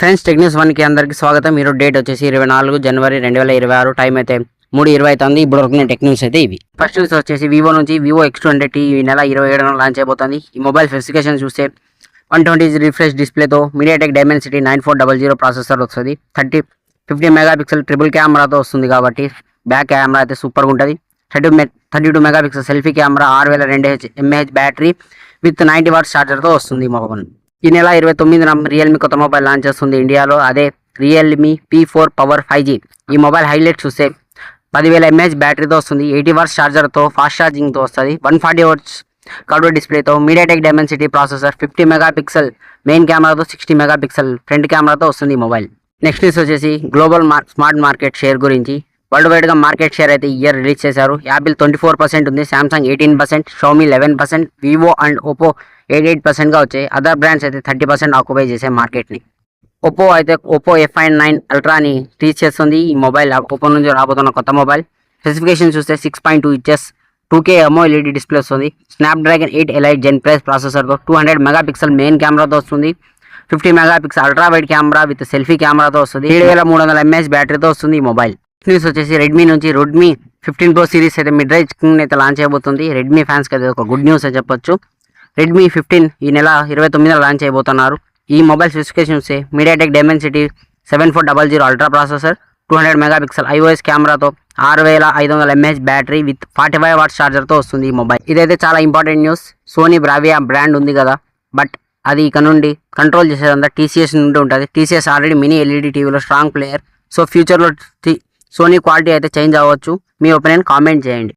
Friends tech news 1కి అందరికీ స్వాగతం. ఈరోజు డేట్ వచ్చేసి 24 జనవరి 2026. టైం అయితే 3:20 అవుతుంది. ఇప్పుడు వరకు టెక్ న్యూస్ అయితే ఇవి. ఫస్ట్ న్యూస్ వచ్చేసి వివో నుంచి వివో X200T ఈ నెల 27న లాంచ్ అయిపోతుంది. ఈ మొబైల్ స్పెసిఫికేషన్ చూస్తే 120 రిఫ్రెష్ డిస్ప్లేతో MediaTek Dimensity 9400 ప్రాసెసర్ వస్తుంది. 50 మెగాపిక్సెల్ ట్రిపుల్ కెమెరాతో వస్తుంది కాబట్టి బ్యాక్ కెమెరా అయితే సూపర్గా ఉంటుంది. 32 megapixel selfie camera, 6200 mAh battery with 90 watts ఛార్జర్తో వస్తుంది ఈ మొబైల్. ఈ నెల 29న రియల్మీ కొత్త మొబైల్ లాంచ్ చేస్తుంది ఇండియాలో. అదే రియల్మీ P4 పవర్ 5G. ఈ మొబైల్ హైలైట్ చూస్తే 10,000 mAh బ్యాటరీతో వస్తుంది. 80 వాట్స్ ఛార్జర్తో ఫాస్ట్ ఛార్జింగ్తో వస్తుంది. 140 వాట్స్ కర్వ్డ్ డిస్ప్లేతో MediaTek Dimensity processor, 50 megapixel main కెమెరాతో 60 మెగాపిక్సెల్ ఫ్రంట్ కెమెరాతో వస్తుంది ఈ మొబైల్. నెక్స్ట్ న్యూస్ వచ్చేసి గ్లోబల్ స్మార్ట్ మార్కెట్ షేర్ గురించి. వరల్డ్ వైడ్గా మార్కెట్ షేర్ అయితే ఇయర్ రిలీజ్ చేశారు. యాపిల్ 24% ఉంది, Samsung 18%, Xiaomi 11%, Vivo and Oppo 88%గా వచ్చాయి. అదర్ బ్రాండ్స్ అయితే 30% ఆక్యుపై చేసే మార్కెట్ని. ఓపో F9 అల్ట్రాని రీచ్ చేస్తుంది. ఈ మొబైల్ ఓపో నుంచి రాబోతున్న కొత్త మొబైల్. స్పెసిఫికేషన్ చూస్తే 6.2 ఇంచెస్ 2K AMOLED డిస్ప్లే వస్తుంది. Snapdragon 8 Elite Gen Plus ప్రాసెసర్తో 200 megapixel main కెమెరాతో వస్తుంది. 50 megapixel ultra wide camera with selfie కెమెరాతో వస్తుంది. 7300 mAh బ్యాటరీతో వస్తుంది ఈ మొబైల్. న్యూస్ వచ్చేసి రెడ్మీ నుంచి రెడ్మీ 15 Pro సిరీస్ అయితే మిడ్ రేంజ్ అయితే లాంచ్ అయిపోతుంది. రెడ్మీ ఫ్యాన్స్కి అయితే ఒక గుడ్ న్యూస్ అని చెప్పొచ్చు. రెడ్మీ 15 ఈ నెల 29న లాంచ్ అయిపోతున్నారు. ఈ మొబైల్ స్పెసిఫికేషన్ చూస్తే MediaTek Dimensity 7400 ultra processor, 200 megapixel iOS కెమెరాతో 6500 mAh బ్యాటరీ విత్ 45 వాట్స్ ఛార్జర్తో వస్తుంది ఈ మొబైల్. ఇదైతే చాలా important news. Sony Bravia brand ఉంది కదా, బట్ అది ఇక నుండి కంట్రోల్ చేసేదంతా TCS నుండి ఉంటుంది. TCS ఆల్రెడీ మినీ LED టీవీలో స్ట్రాంగ్ ప్లేయర్. సో ఫ్యూచర్లో సోనీ క్వాలిటీ అయితే చేంజ్ అవ్వచ్చు. మీ ఒపీనియన్ కామెంట్ చేయండి.